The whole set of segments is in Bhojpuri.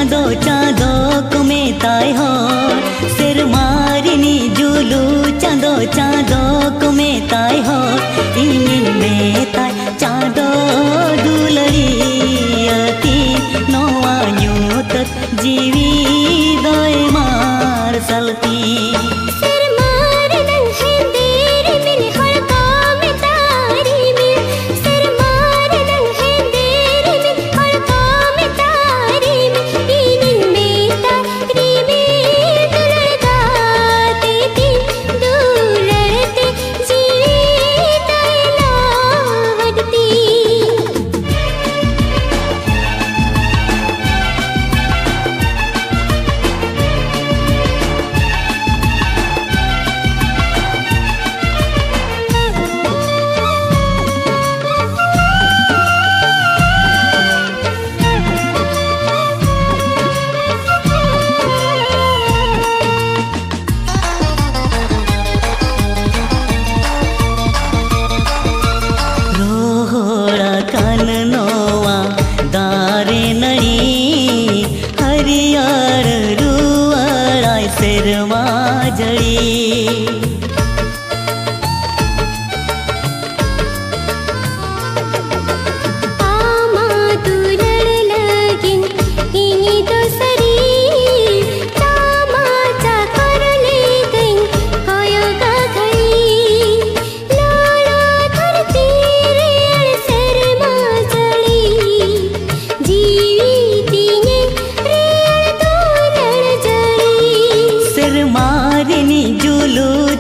चाँदो चाँदो को मेताय हो सेरमारिनी जुलू चाँदो चाँदो को मेताय हो इनिन मेताय चाँदो दुलरी अति नोआ न्यूतक जीवी दोय मार सलती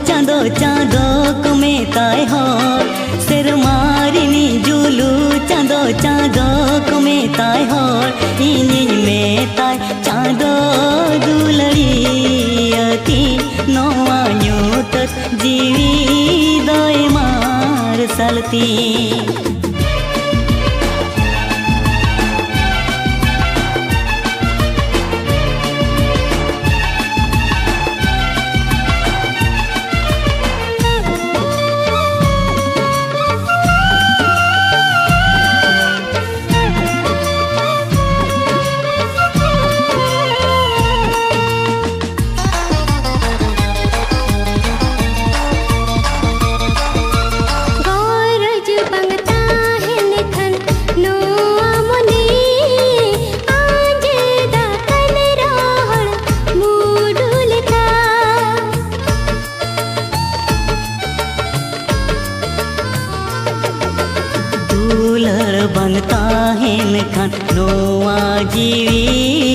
चाँदो चाँदो को मेताय हो सेरमारिनी जुलू चाँदो चाँदो को मेताय हो इनिन मेताय चाँदो दुलरी अति नोआ न्यूतक जीवी दोय मार सलती बनता है खान नोआ जीवी